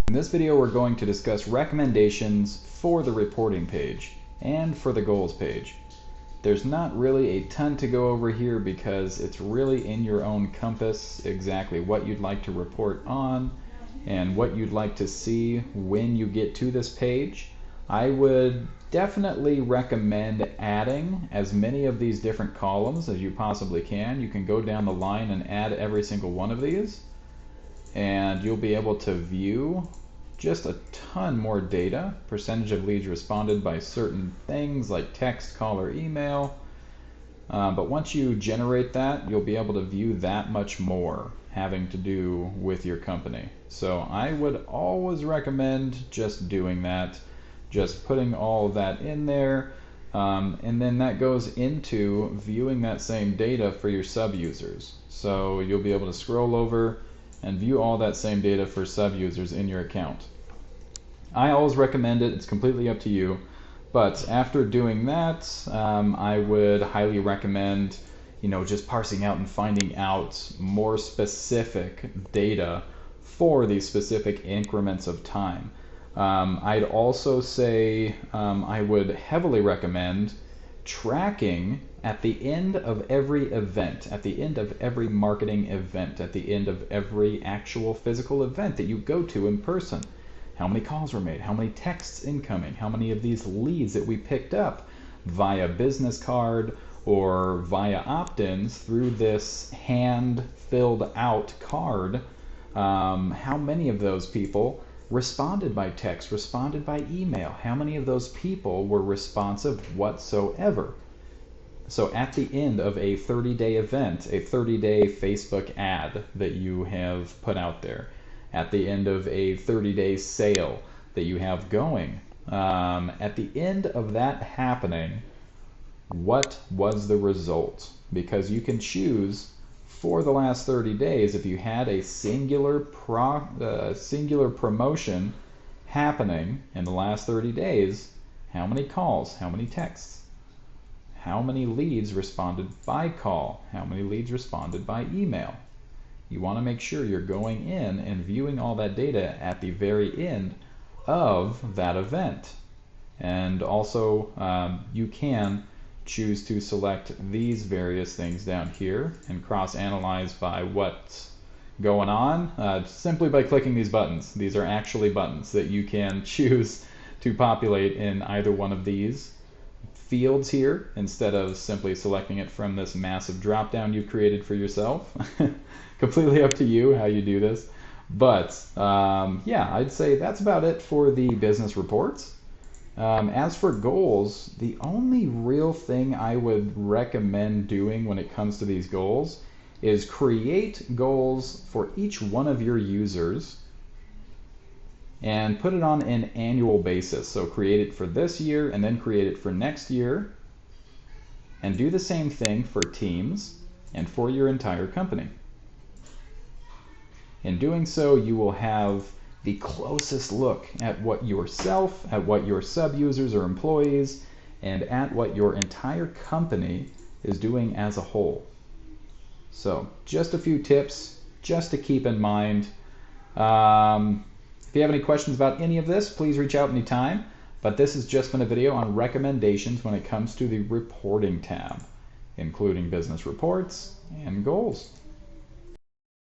In this video, we're going to discuss recommendations for the reporting page and for the goals page. There's not really a ton to go over here because it's really in your own compass exactly what you'd like to report on and what you'd like to see when you get to this page. I would definitely recommend adding as many of these different columns as you possibly can. You can go down the line and add every single one of these, and you'll be able to view just a ton more data. Percentage of leads responded by certain things like text, call, or email. But once you generate that, you'll be able to view that much more having to do with your company. So I would always recommend just doing that, just putting all of that in there. And then that goes into viewing that same data for your sub-users. So you'll be able to scroll over and view all that same data for sub-users in your account. I always recommend it. It's completely up to you. But after doing that, I would highly recommend, just parsing out and finding out more specific data for these specific increments of time. I'd also say I would heavily recommend tracking at the end of every event, at the end of every marketing event, at the end of every actual physical event that you go to in person. How many calls were made? How many texts incoming? How many of these leads that we picked up via business card or via opt-ins through this hand-filled out card? How many of those people responded by text, responded by email? How many of those people were responsive whatsoever? So at the end of a 30-day event, a 30-day Facebook ad that you have put out there, at the end of a 30-day sale that you have going, at the end of that happening, what was the result? Because you can choose for the last 30 days, if you had a singular promotion happening in the last 30 days, how many calls, how many texts, how many leads responded by call, how many leads responded by email. You want to make sure you're going in and viewing all that data at the very end of that event. And also you can choose to select these various things down here and cross-analyze by what's going on simply by clicking these buttons. These are actually buttons that you can choose to populate in either one of these fields here instead of simply selecting it from this massive drop down you've created for yourself. Completely up to you how you do this. But yeah, I'd say that's about it for the business reports. As for goals, the only real thing I would recommend doing when it comes to these goals is create goals for each one of your users and put it on an annual basis. So create it for this year and then create it for next year, and do the same thing for teams and for your entire company. In doing so, you will have the closest look at what yourself, at what your sub-users or employees, and at what your entire company is doing as a whole. So just a few tips just to keep in mind. If you have any questions about any of this, please reach out anytime. But this has just been a video on recommendations when it comes to the reporting tab, including business reports and goals.